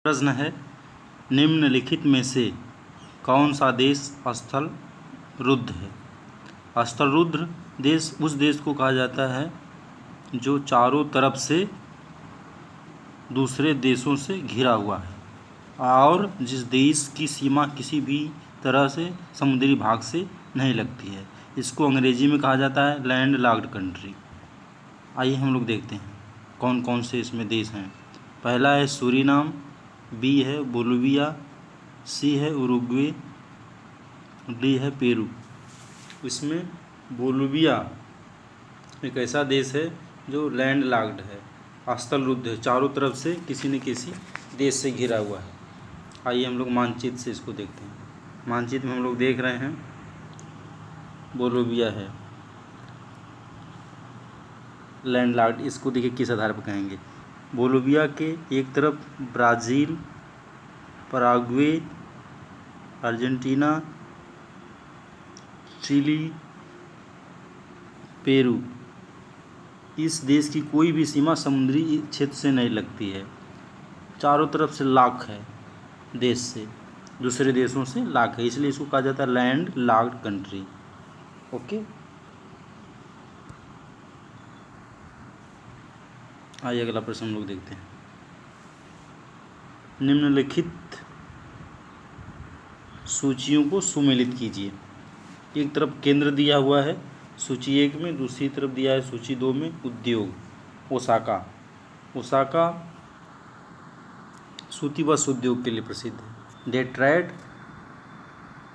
प्रश्न है, निम्नलिखित में से कौन सा देश स्थल रुद्ध है। स्थल रुद्ध देश उस देश को कहा जाता है जो चारों तरफ से दूसरे देशों से घिरा हुआ है और जिस देश की सीमा किसी भी तरह से समुद्री भाग से नहीं लगती है। इसको अंग्रेजी में कहा जाता है लैंड लॉक्ड कंट्री। आइए हम लोग देखते हैं कौन कौन से इसमें देश हैं। पहला है सूरीनाम, बी है बोलिविया, सी है उरुग्वे, डी है पेरू। इसमें बोलिविया एक ऐसा देश है जो लैंड लॉक्ड है, स्थल रुद्ध है, चारों तरफ से किसी न किसी देश से घिरा हुआ है। आइए हम लोग मानचित्र से इसको देखते हैं। मानचित्र में हम लोग देख रहे हैं बोलिविया है लैंड लॉक्ड। इसको देखिए किस आधार पर कहेंगे। बोलिविया के एक तरफ Brazil, Paraguay, Argentina, Chile, Peru, इस देश की कोई भी सीमा समुद्री क्षेत्र से नहीं लगती है। चारों तरफ से लॉक है, देश से दूसरे देशों से लॉक है, इसलिए इसको कहा जाता है लैंड लॉक्ड कंट्री। ओके, आइए अगला प्रश्न हम लोग देखते हैं। निम्नलिखित सूचियों को सुमेलित कीजिए। एक तरफ केंद्र दिया हुआ है सूची 1 में, दूसरी तरफ दिया है सूची 2 में उद्योग। ओसाका, ओसाका सूती वस्त्र उद्योग के लिए प्रसिद्ध है। डेट्रॉयट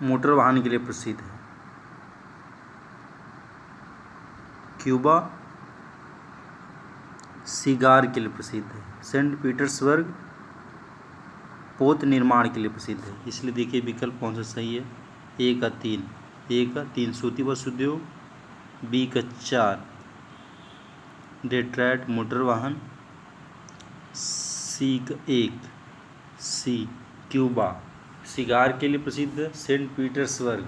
मोटर वाहन के लिए प्रसिद्ध है। क्यूबा सिगार के लिए प्रसिद्ध है। सेंट पीटर्सबर्ग पोत निर्माण के लिए प्रसिद्ध है। इसलिए देखिए विकल्प कौन सा सही है। ए का 3 सूती वस्त्र उद्योग, बी का 4 डेट्रॉयट मोटर वाहन, सी का 1 सी क्यूबा सिगार के लिए प्रसिद्ध है। सेंट पीटर्सबर्ग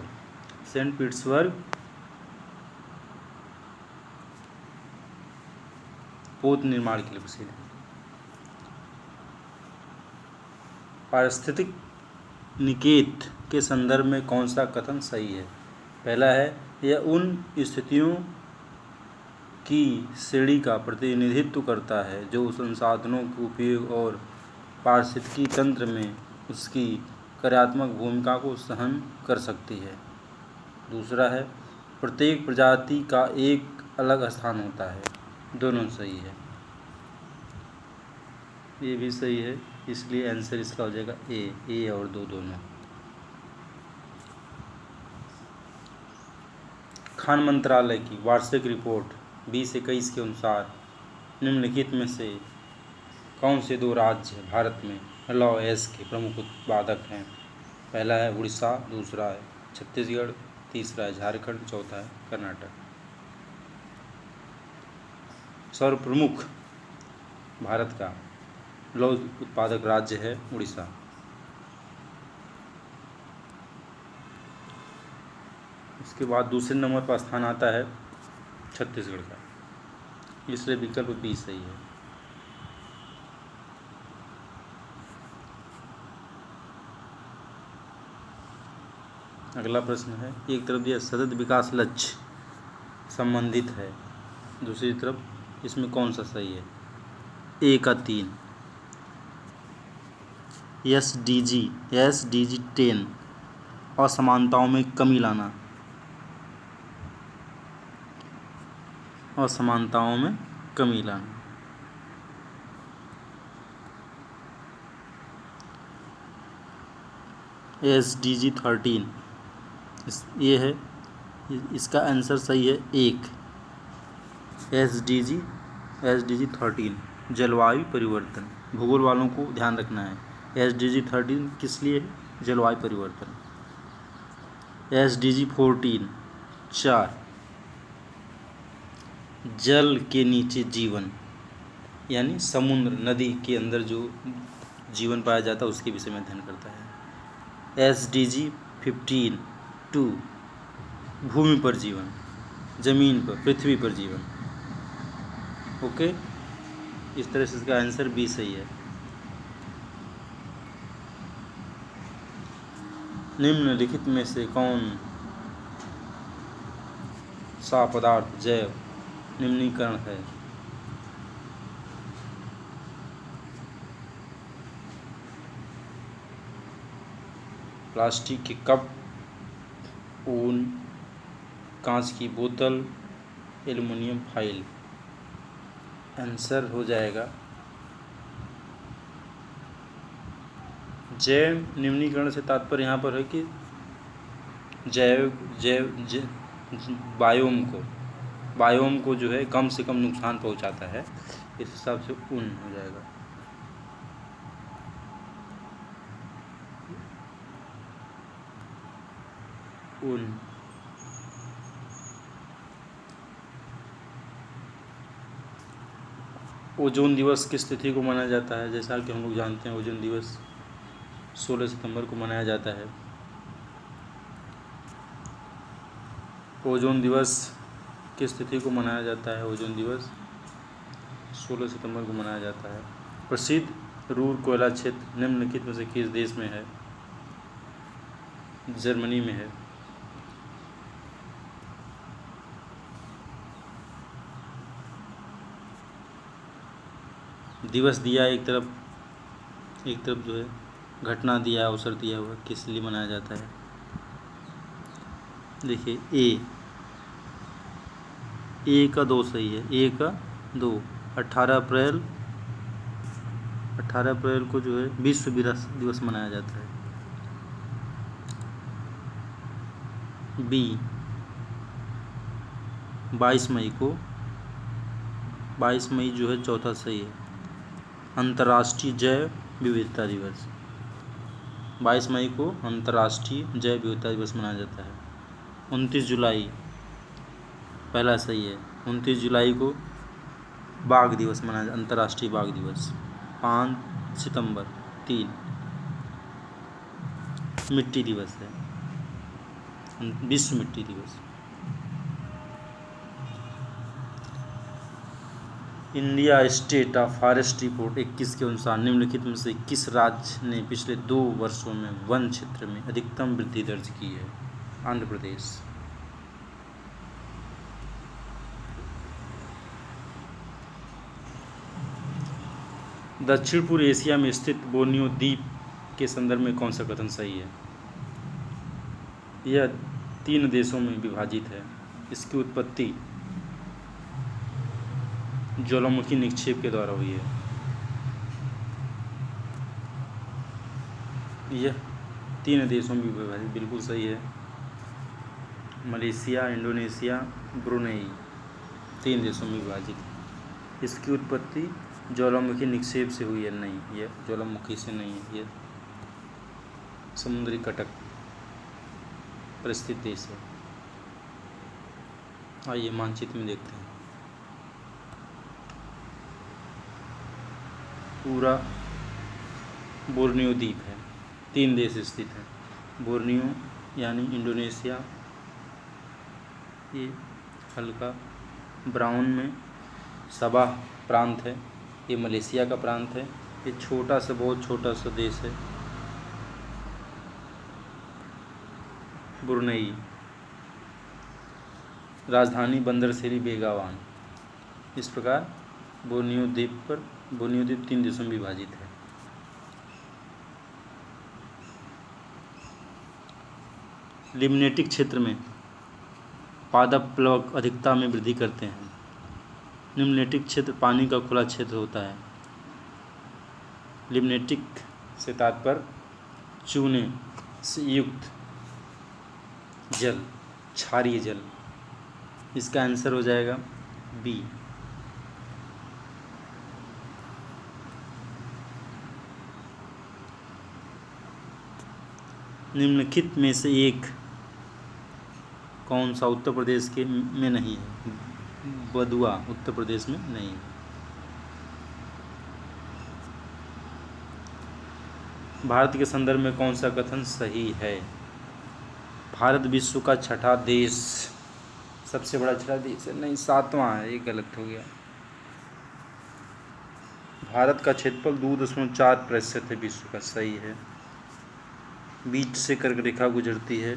पोत निर्माण के लिए प्रसिद्ध है। पारिस्थितिक निकेत के संदर्भ में कौन सा कथन सही है। पहला है, यह उन स्थितियों की श्रेणी का प्रतिनिधित्व करता है जो संसाधनों के उपयोग और पारिस्थितिकी तंत्र में उसकी कार्यात्मक भूमिका को सहन कर सकती है। दूसरा है, प्रत्येक प्रजाति का एक अलग स्थान होता है। दोनों सही है, ये भी सही है, इसलिए आंसर इसका हो जाएगा ए और 2 दोनों। खान मंत्रालय की वार्षिक रिपोर्ट 2021 के अनुसार निम्नलिखित में से कौन से 2 राज्य भारत में लौह के प्रमुख उत्पादक हैं। पहला है उड़ीसा, दूसरा है छत्तीसगढ़, तीसरा है झारखंड, चौथा है कर्नाटक। सर्वप्रमुख भारत का लौह उत्पादक राज्य है उड़ीसा। उसके बाद दूसरे नंबर पर स्थान आता है छत्तीसगढ़ का, इसलिए विकल्प बी सही है। अगला प्रश्न है, एक तरफ दिया सतत विकास लक्ष्य संबंधित है, दूसरी तरफ इसमें कौन सा सही है। ए का 3 SDG 10 असमानताओं में कमी लाना, असमानताओं में कमी लाना। SDG 13 ये है, इसका आंसर सही है 1 SDG 13 जलवायु परिवर्तन। भूगोल वालों को ध्यान रखना है, SDG 13 किस लिए है, जलवायु परिवर्तन। SDG 14 4 जल के नीचे जीवन, यानी समुद्र नदी के अंदर जो जीवन पाया जाता है उसके विषय में अध्ययन करता है। SDG 15 2 भूमि पर जीवन, जमीन पर, पृथ्वी पर जीवन। ओके, इस तरह से इसका आंसर बी सही है। निम्नलिखित में से कौन सा पदार्थ जैव निम्नीकरण है? प्लास्टिक के कप, ऊन, कांच की बोतल, एल्युमिनियम फाइल। आंसर हो जाएगा जैव निम्नीकरण से तात्पर्य यहाँ पर है कि जैव जैव बायोम को जो है कम से कम नुकसान पहुँचाता है, इस हिसाब से ऊन हो जाएगा। ऊन। ओजोन दिवस किस तिथि को मनाया जाता है? जैसा कि हम लोग जानते हैं ओजोन दिवस 16 सितंबर को मनाया जाता है। ओजोन दिवस किस तिथि को मनाया जाता है? ओजोन दिवस 16 सितंबर को मनाया जाता है। प्रसिद्ध रूर कोयला क्षेत्र निम्नलिखित में से किस देश में है? जर्मनी में है। दिवस दिया एक तरफ जो है घटना दिया, अवसर दिया हुआ, किस लिए मनाया जाता है? देखिए ए का 2 सही है। ए का 2। 18 अप्रैल को जो है विश्व विरासत दिवस मनाया जाता है। बी 22 मई जो है चौथा सही है। अंतर्राष्ट्रीय जैव विविधता दिवस 22 मई को अंतर्राष्ट्रीय जैव विविधता दिवस मनाया जाता है। 29 जुलाई पहला सही है। 29 जुलाई को बाघ दिवस मनाया जाता है, अंतर्राष्ट्रीय बाघ दिवस। 5 सितंबर 3 मिट्टी दिवस है, विश्व मिट्टी दिवस। India state of forest report 21 के अनुसार निम्नलिखित में से किस राज्य ने पिछले 2 वर्षों में वन क्षेत्र में अधिकतम वृद्धि दर्ज की है? आंध्र प्रदेश। दक्षिण पूर्व एशिया में स्थित बोर्नियो द्वीप के संदर्भ में कौन सा कथन सही है? यह 3 देशों में विभाजित है। इसकी उत्पत्ति ज्वालामुखी निक्षेप के द्वारा हुई है। यह 3 देशों में विभाजित, बिल्कुल सही है। मलेशिया, इंडोनेशिया, ब्रुनेई 3 देशों में विभाजित है। इसकी उत्पत्ति ज्वालामुखी निक्षेप से हुई है। नहीं, यह ज्वालामुखी से नहीं है, यह समुद्री कटक पर स्थित देश है। आइए मानचित्र में देखते हैं। पूरा बोर्नियो द्वीप है, 3 देश स्थित है। बोर्नियो यानी इंडोनेशिया, ये हल्का ब्राउन में सबा प्रांत है। ये मलेशिया का प्रांत है। ये बहुत छोटा सा देश है। ब्रुनेई, राजधानी बंदरसेरी बेगावान। इस प्रकार बोर्नियो द्वीप 3 देशों में विभाजित है। लिम्नेटिक क्षेत्र में पादप प्लवक अधिकता में वृद्धि करते हैं। लिम्नेटिक क्षेत्र पानी का खुला क्षेत्र होता है। लिम्नेटिक से तात्पर्य चूने से युक्त जल, क्षारीय जल। इसका आंसर हो जाएगा बी। निम्नलिखित में से एक कौन सा उत्तर प्रदेश के में नहीं है? बदुआ उत्तर प्रदेश में नहीं है। भारत के संदर्भ में कौन सा कथन सही है? भारत विश्व का छठा देश, सबसे बड़ा छठा देश है। नहीं, 7वां है, ये गलत हो गया। भारत का क्षेत्रफल 2.4% है विश्व का, सही है। बीच से कर्क रेखा गुजरती है,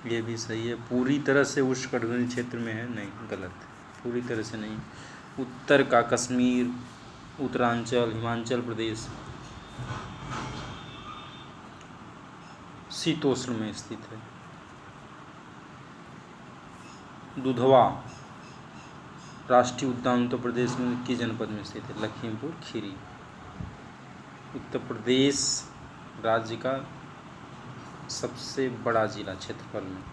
ये भी सही है। पूरी तरह से उष्णकटिबंधीय क्षेत्र में है, नहीं, गलत, पूरी तरह से नहीं। उत्तर का कश्मीर, उत्तरांचल, हिमाचल प्रदेश शीतोष्ण में स्थित है। दुधवा राष्ट्रीय उद्यान उत्तर प्रदेश में किस जनपद में स्थित है? लखीमपुर खीरी। उत्तर प्रदेश राज्य का सबसे बड़ा जिला क्षेत्रफल में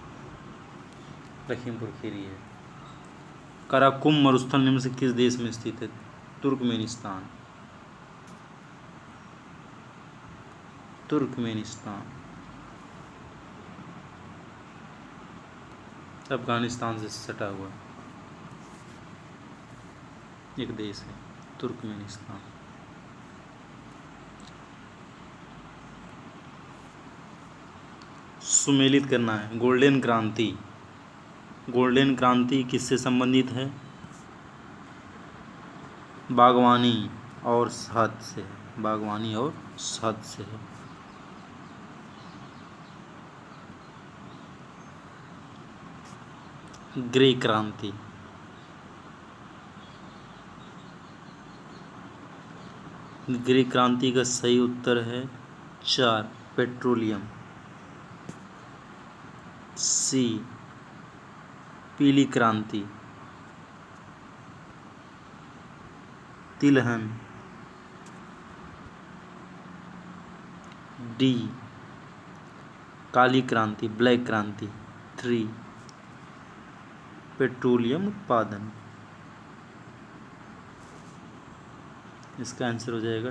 लखीमपुर खीरी है। काराकोरम मरुस्थल निम्न से किस देश में स्थित है? तुर्कमेनिस्तान। तुर्कमेनिस्तान अफगानिस्तान से सटा हुआ एक देश है, तुर्कमेनिस्तान। सुमेलित करना है। गोल्डन क्रांति, गोल्डन क्रांति किससे संबंधित है? बागवानी और शहद से, बागवानी और शहद से है। ग्रे क्रांति, ग्रे क्रांति का सही उत्तर है 4 पेट्रोलियम। सी पीली क्रांति, तिलहन। डी काली क्रांति, ब्लैक क्रांति। 3 पेट्रोलियम उत्पादन। इसका आंसर हो जाएगा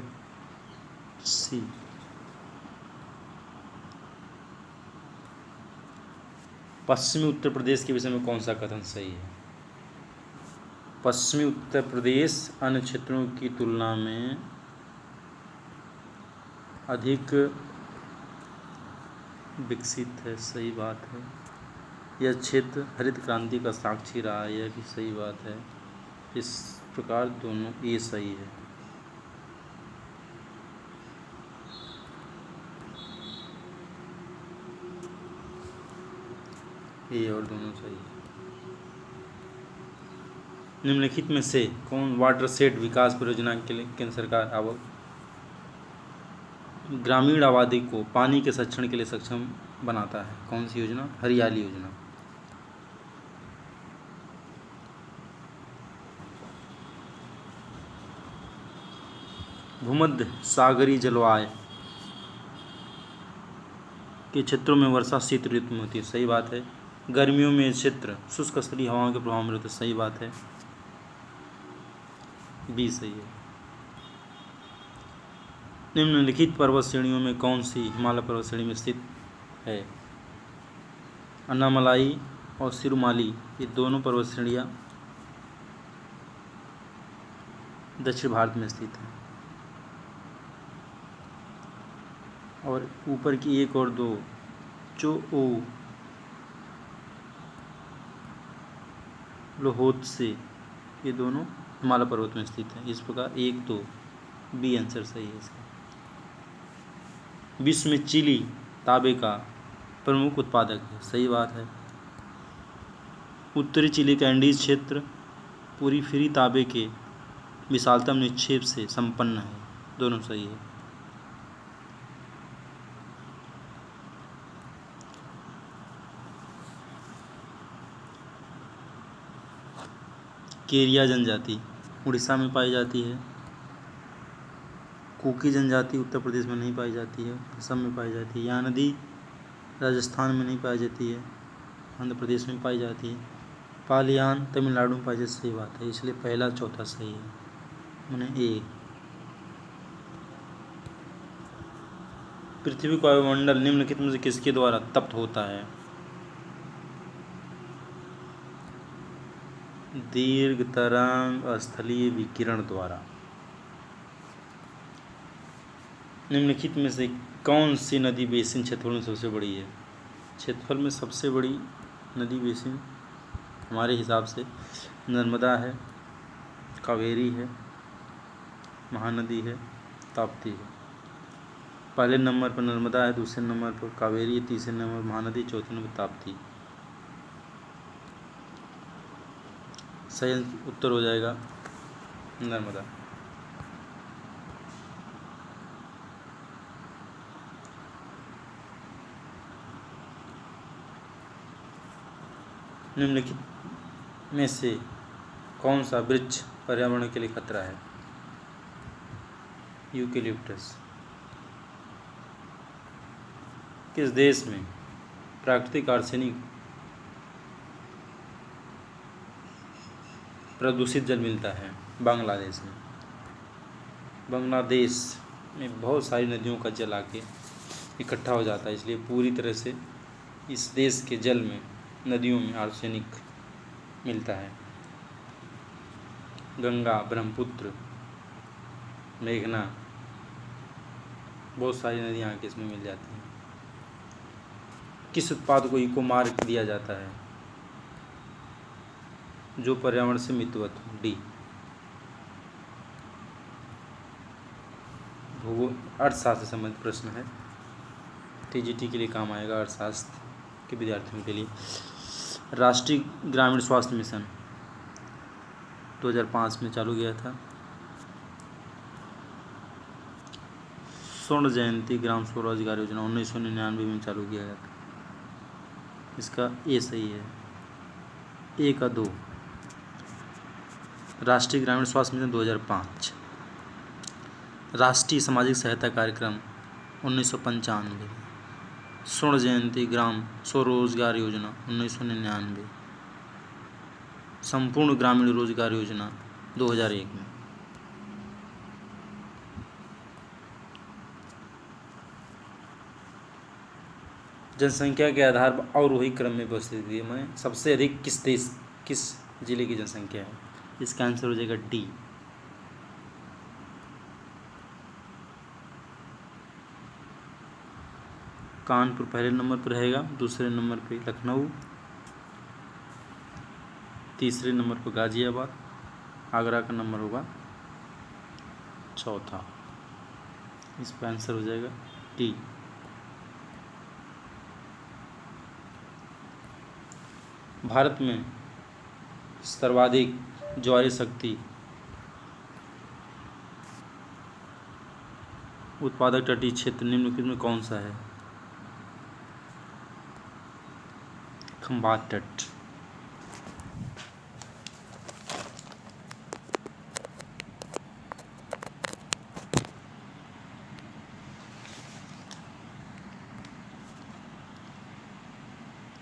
सी। पश्चिमी उत्तर प्रदेश के विषय में कौन सा कथन सही है? पश्चिमी उत्तर प्रदेश अन्य क्षेत्रों की तुलना में अधिक विकसित है, सही बात है। यह क्षेत्र हरित क्रांति का साक्षी रहा है, यह भी सही बात है। इस प्रकार दोनों ये सही है। ये और दोनों सही है। निम्नलिखित में से कौन वाटरशेड विकास परियोजना के लिए केंद्र सरकार ग्रामीण आबादी को पानी के संरक्षण के लिए सक्षम बनाता है? कौन सी योजना? हरियाली योजना। भूमध्य सागरीय जलवायु के क्षेत्रों में वर्षा शीत ऋतु में होती है, सही बात है। गर्मियों में क्षेत्र शुष्क स्तरीय हवाओं के प्रभाव में रहते, सही बात है, भी सही है। निम्नलिखित पर्वत श्रेणियों में कौन सी हिमालय पर्वत श्रेणी में स्थित है? अन्नामलाई और सिरुमाली, ये दोनों पर्वत श्रेणियाँ दक्षिण भारत में स्थित हैं। और ऊपर की 1 और 2 जो लोहोत्से, ये दोनों हिमालय पर्वत में स्थित हैं। इस प्रकार 1, 2 बी आंसर सही है इसका। विश्व में चिली तांबे का प्रमुख उत्पादक है, सही बात है। उत्तरी चिली का एंडीज क्षेत्र पोर्फिरी तांबे के विशालतम निक्षेप से संपन्न है, दोनों सही है। केरिया जनजाति उड़ीसा में पाई जाती है। कुकी जनजाति उत्तर प्रदेश में नहीं पाई जाती है, असम में पाई जाती है। यहाँ नदी राजस्थान में नहीं पाई जाती है, आंध्र प्रदेश में पाई जाती है। पालियान तमिलनाडु में पाई जाती है, सही बात है। इसलिए पहला चौथा सही है, मैंने ए। पृथ्वी का वायुमंडल निम्नलिखित में से किसके द्वारा तप्त होता है? दीर्घ तरंग स्थलीय विकिरण द्वारा। निम्नलिखित में से कौन सी नदी बेसिन क्षेत्रफल में सबसे बड़ी है? क्षेत्रफल में सबसे बड़ी नदी बेसिन हमारे हिसाब से नर्मदा है, कावेरी है, महानदी है, ताप्ती है। पहले नंबर पर नर्मदा है, दूसरे नंबर पर कावेरी है, तीसरे नंबर महानदी, चौथे नंबर ताप्ती। सही उत्तर हो जाएगा नर्मदा। निम्नलिखित में से कौन सा वृक्ष पर्यावरण के लिए खतरा है? यूकेलिप्टस। किस देश में प्राकृतिक आर्सेनिक प्रदूषित जल मिलता है? बांग्लादेश में। बांग्लादेश में बहुत सारी नदियों का जल आके इकट्ठा हो जाता है, इसलिए पूरी तरह से इस देश के जल में, नदियों में आर्सेनिक मिलता है। गंगा, ब्रह्मपुत्र, मेघना, बहुत सारी नदियाँ आके इसमें मिल जाती हैं। किस उत्पाद को इको मार्क दिया जाता है? जो पर्यावरण से मितव्यत हो। डी। भूगोल अर्थशास्त्र से संबंधित प्रश्न है, टीजीटी के लिए काम आएगा, अर्थशास्त्र के विद्यार्थियों के लिए। राष्ट्रीय ग्रामीण स्वास्थ्य मिशन 2005 में चालू किया था। स्वर्ण जयंती ग्राम स्वरोजगार योजना 1999 में चालू किया गया था। इसका ए सही है। ए का 2। राष्ट्रीय ग्रामीण स्वास्थ्य मिशन 2005। राष्ट्रीय सामाजिक सहायता कार्यक्रम 1995। स्वर्ण जयंती ग्राम स्वरोजगार योजना 1999। संपूर्ण ग्रामीण रोजगार योजना 2001 में। जनसंख्या के आधार पर अवरोही क्रम में व्यवस्थित में सबसे अधिक किस जिले की जनसंख्या है? इसका आंसर हो जाएगा डी। कानपुर पहले नंबर पर रहेगा, दूसरे नंबर पे लखनऊ, तीसरे नंबर पर गाजियाबाद, आगरा का नंबर होगा चौथा। इसका आंसर हो जाएगा डी। भारत में सर्वाधिक ज्वारीय शक्ति उत्पादक तटीय क्षेत्र निम्नलिखित में कौन सा है? खंभात तट।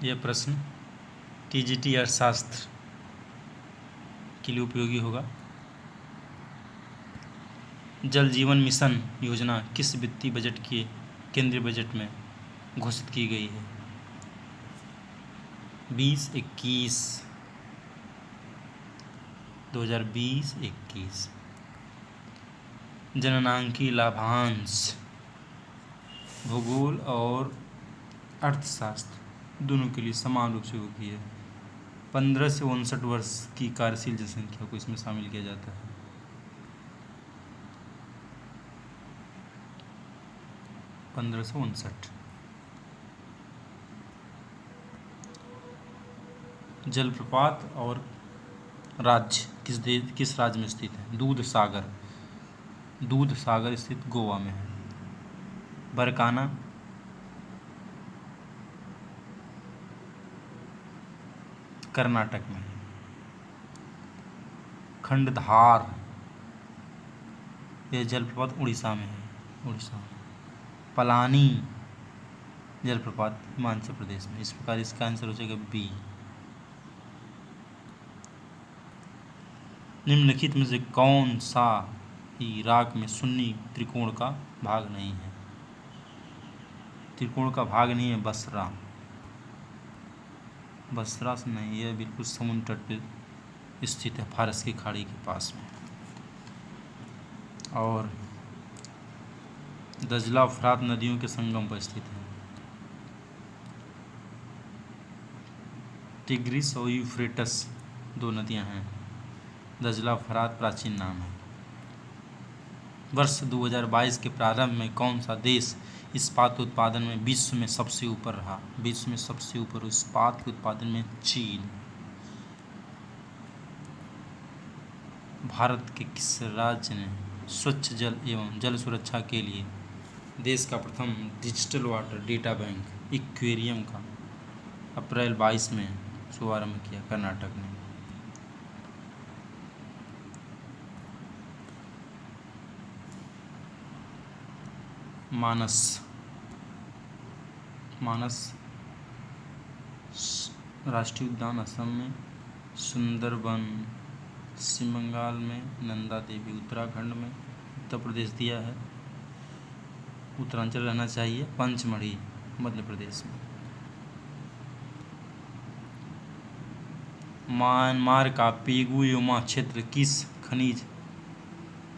यह प्रश्न टीजीटी अर्थशास्त्र के लिए उपयोगी होगा। जल जीवन मिशन योजना किस वित्तीय बजट के केंद्रीय बजट में घोषित की गई है? 2021 2020-21। जननांकी लाभांश भूगोल और अर्थशास्त्र दोनों के लिए समान रूप से उपयोगी है। 15 से 59 वर्ष की कार्यशील जनसंख्या को इसमें शामिल किया जाता है। जलप्रपात और राज्य किस राज्य में स्थित है? दूध सागर स्थित गोवा में है। बरकाना कर्नाटक में है। खंडधार यह जलप्रपात उड़ीसा में है। पलानी जलप्रपात हिमाचल प्रदेश में। इस प्रकार इसका आंसर हो जाएगा बी। निम्नलिखित में से कौन सा इराक में सुन्नी त्रिकोण का भाग नहीं है? त्रिकोण का भाग नहीं है बसरा से नहीं, यह बिल्कुल समुद्र तट पर स्थित है, फारस की खाड़ी के पास में। और दजला फरात नदियों के संगम पर स्थित है। टिग्रिस और यूफ्रेटस 2 नदियां हैं। दजला फरात प्राचीन नाम है। वर्ष 2022 के प्रारंभ में कौन सा देश इस्पात उत्पादन में विश्व में सबसे ऊपर रहा? विश्व में सबसे ऊपर इस्पात के उत्पादन में चीन। भारत के किस राज्य ने स्वच्छ जल एवं जल सुरक्षा के लिए देश का प्रथम digital water data bank aquarium का अप्रैल 22 में शुभारंभ किया? कर्नाटक ने। मानस राष्ट्रीय उद्यान असम में, सुंदरबन पश्चिम बंगाल में, नंदा देवी उत्तराखंड में, उत्तर प्रदेश दिया है, उत्तरांचल रहना चाहिए, पंचमढ़ी मध्य प्रदेश में। म्यांमार का पेगुयोमा क्षेत्र किस खनिज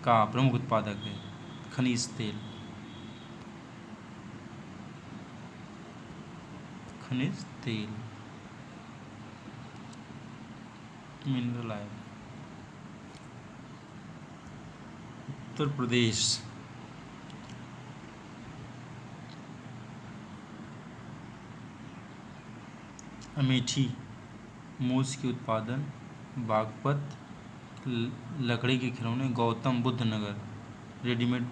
का प्रमुख उत्पादक है? खनिज तेल। खनिज तेल, मिनरल ऑयल। उत्तर प्रदेश अमेठी मूस के उत्पादन, बागपत लकड़ी के खिलौने, गौतम बुद्ध नगर रेडीमेड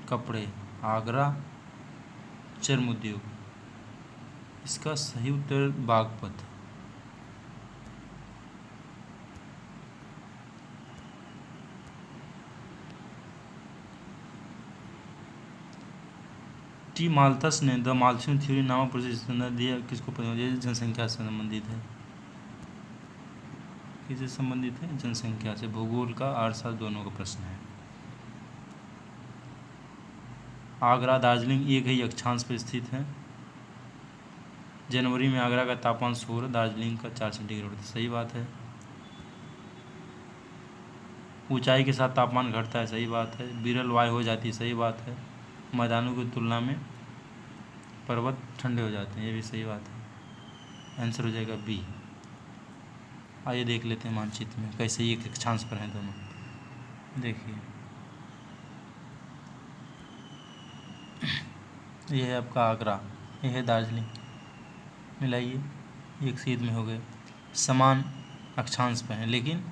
कपड़े, आगरा चर्म उद्योग। इसका सही उत्तर बागपत। टी माल्थस ने द माल्थसियन थ्योरी नामक प्रसिद्ध दिया, किसको दिया? जनसंख्या से संबंधित है। किससे संबंधित है? जनसंख्या से। भूगोल का अर्थशास्त्र दोनों का प्रश्न है। आगरा दार्जिलिंग एक ही अक्षांश पर स्थित है। जनवरी में आगरा का तापमान 16, दार्जिलिंग का 4 सेंटीग्रेड। सही बात है। ऊंचाई के साथ तापमान घटता है। सही बात है। विरल वायु हो जाती है। सही बात है। मैदानों की तुलना में पर्वत ठंडे हो जाते हैं। ये भी सही बात है। आंसर हो जाएगा बी। आइए देख लेते हैं मानचित्र में कैसे एक अक्षांश पर हैं दोनों। देखिए ये है आपका आगरा, ये है दार्जिलिंग। मिलाइए, एक सीध में हो गए। समान अक्षांश पर हैं, लेकिन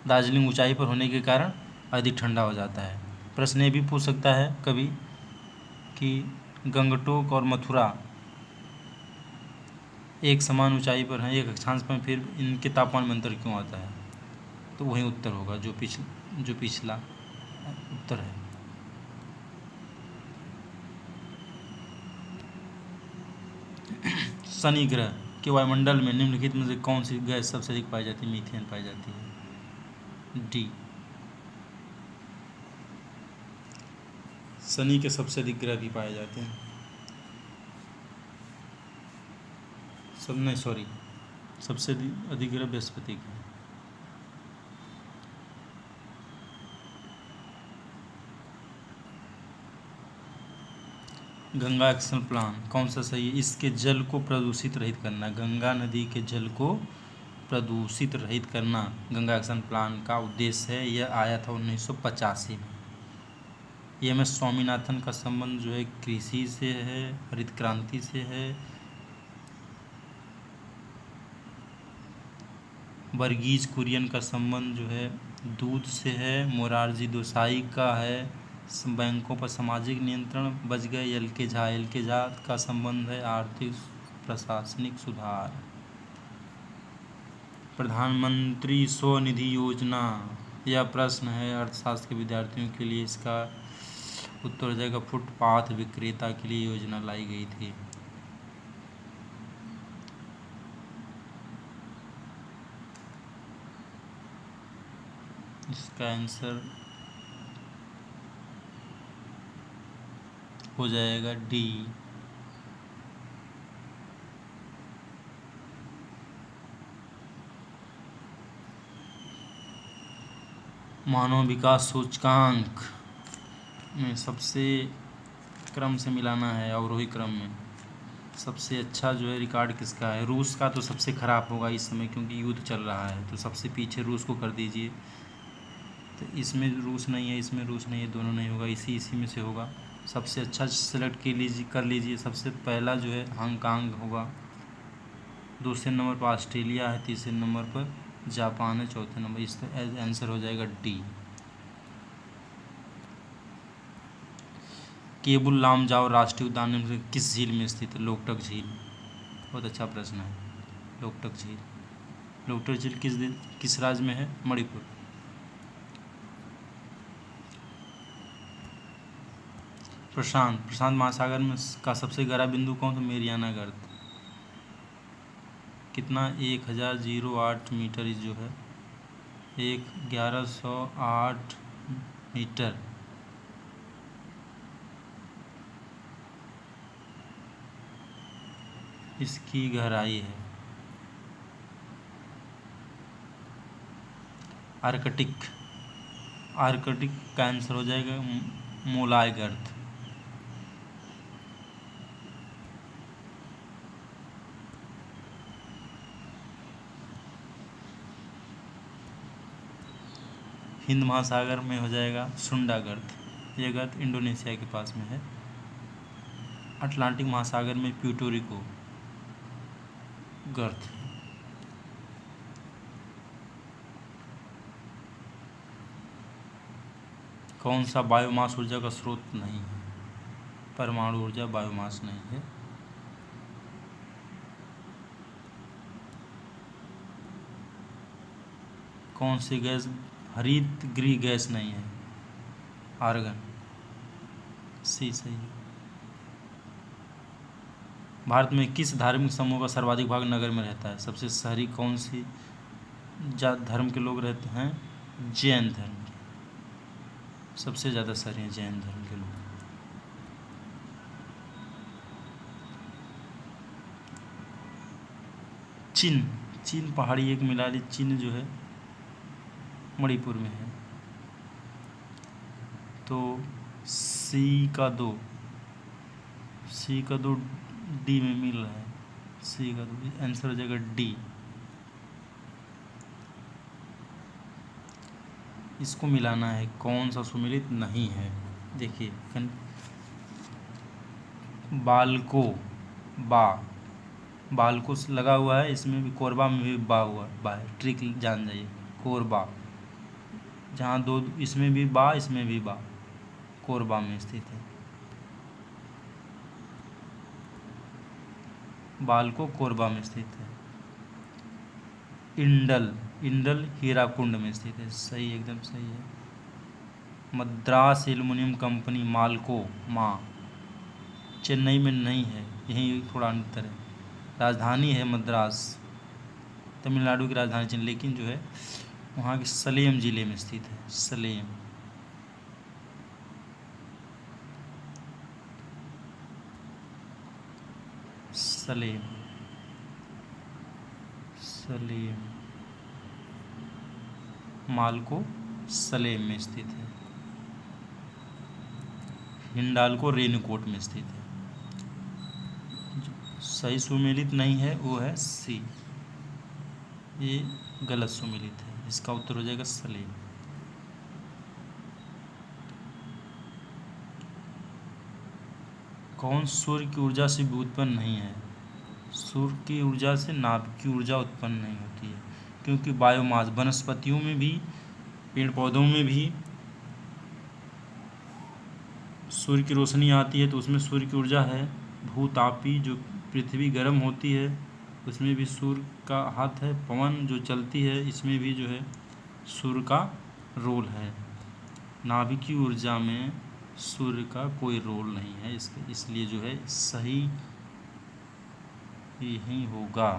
दार्जिलिंग ऊंचाई पर होने के कारण अधिक ठंडा हो जाता है। प्रश्न ये भी पूछ सकता है कभी कि गंगटोक और मथुरा एक समान ऊंचाई पर हैं, एक अक्षांश पर, फिर इनके तापमान में अंतर क्यों आता है? तो वही उत्तर होगा जो पिछला उत्तर है। शनि ग्रह के वायुमंडल में निम्नलिखित में से कौन सी गैस सबसे अधिक पाई जाती है? मीथेन पाई जाती है। डी। शनि के सबसे अधिक ग्रह भी पाए जाते हैं। सबसे अधिक ग्रह बृहस्पति के। गंगा एक्शन प्लान कौन सा सही है? इसके जल को प्रदूषित रहित करना। गंगा नदी के जल को प्रदूषित रहित करना गंगा एक्शन प्लान का उद्देश्य है। यह आया था 1985 में। एम एस स्वामीनाथन का संबंध जो है कृषि से है, हरित क्रांति से है। वर्गीज कुरियन का संबंध जो है दूध से है। मोरारजी देसाई का है बैंकों पर सामाजिक नियंत्रण। बच गए एल के झा का संबंध है आर्थिक प्रशासनिक सुधार। प्रधानमंत्री स्वनिधि योजना, यह प्रश्न है अर्थशास्त्र के विद्यार्थियों के लिए। इसका उत्तर हो जाएगा फुटपाथ विक्रेता के लिए योजना लाई गई थी। इसका आंसर हो जाएगा डी। मानव विकास सूचकांक में सबसे क्रम से मिलाना है, अवरोही क्रम में सबसे अच्छा जो है रिकॉर्ड किसका है? रूस का तो सबसे ख़राब होगा इस समय, क्योंकि युद्ध चल रहा है। तो सबसे पीछे रूस को कर दीजिए। तो इसमें रूस नहीं है, इसमें रूस नहीं है, दोनों नहीं होगा, इसी में से होगा। सबसे अच्छा सेलेक्ट कर लीजिए। सबसे पहला जो है हांगकांग होगा, दूसरे नंबर पर ऑस्ट्रेलिया है, तीसरे नंबर पर जापान है, चौथे नंबर। इसका आंसर हो जाएगा डी। केबुल लामजाओ राष्ट्रीय उद्यान में किस झील में स्थित है? लोकटक झील। बहुत अच्छा प्रश्न है, लोकटक झील। लोकटक झील किस राज्य में है? मणिपुर। प्रशांत महासागर में का सबसे गहरा बिंदु कौन सा? मेरियाना गर्त। कितना? 1008 मीटर जो है, 1108 मीटर। इसकी गहराई है। आर्कटिक का आंसर हो जाएगा मोलाय गर्त। हिंद महासागर में हो जाएगा सुंडा गर्त। यह गर्त इंडोनेशिया के पास में है। अटलांटिक महासागर में प्यूर्टोरिको गर्त। कौन सा बायोमास ऊर्जा का स्रोत नहीं है? परमाणु ऊर्जा बायोमास नहीं है। कौन सी गैस हरित गृह गैस नहीं है? आर्गन। सी सही है। भारत में किस धार्मिक समूह का सर्वाधिक भाग नगर में रहता है? सबसे शहरी कौन सी धर्म के लोग रहते हैं? जैन धर्म के। सबसे ज़्यादा शहरी हैं जैन धर्म के लोग। चीन पहाड़ी एक मिला चीन जो है मणिपुर में है। तो सी का दो डी में मिल रहा है। सी का दो आंसर हो जाएगा डी। इसको मिलाना है, कौन सा सुमिलित नहीं है? देखिए बालको लगा हुआ है, इसमें भी कोरबा में भी बा हुआ बा है। ट्रिक जान जाइए, कोरबा जहाँ दो, इसमें भी बा, इसमें भी बा, कोरबा में स्थित है। बालको कोरबा में स्थित है। इंडल हीराकुंड में स्थित है। सही, एकदम सही है। मद्रास एल्युमिनियम कंपनी माल्को चेन्नई में नहीं है, यही थोड़ा अंतर है। राजधानी है मद्रास, तमिलनाडु की राजधानी चेन्नई, लेकिन जो है वहाँ के सलेम ज़िले में स्थित है। सलेम। मालको सलेम में स्थित है। हिंडाल्को रेनकोट में स्थित है। सही सुमेलित नहीं है वो है सी, ये गलत सुमेलित है। इसका उत्तर हो जाएगा सलेम। कौन सूर्य की ऊर्जा से भी उत्पन्न नहीं है? सूर्य की ऊर्जा से नाभिक की ऊर्जा उत्पन्न नहीं होती है, क्योंकि बायोमास वनस्पतियों में भी, पेड़ पौधों में भी सूर्य की रोशनी आती है, तो उसमें सूर्य की ऊर्जा है। भूतापी जो पृथ्वी गर्म होती है, उसमें भी सूर्य का हाथ है। पवन जो चलती है, इसमें भी जो है सूर्य का रोल है। नाभिक की ऊर्जा में सूर्य का कोई रोल नहीं है, इसलिए जो है सही यही होगा।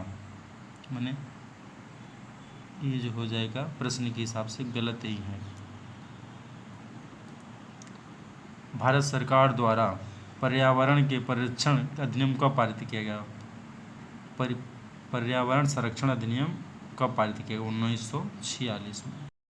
माने ये जो हो जाएगा प्रश्न के हिसाब से गलत ही है। भारत सरकार द्वारा पर्यावरण के परिरक्षण अधिनियम कब पारित किया गया? पर्यावरण संरक्षण अधिनियम कब पारित किया गया? 1946 में।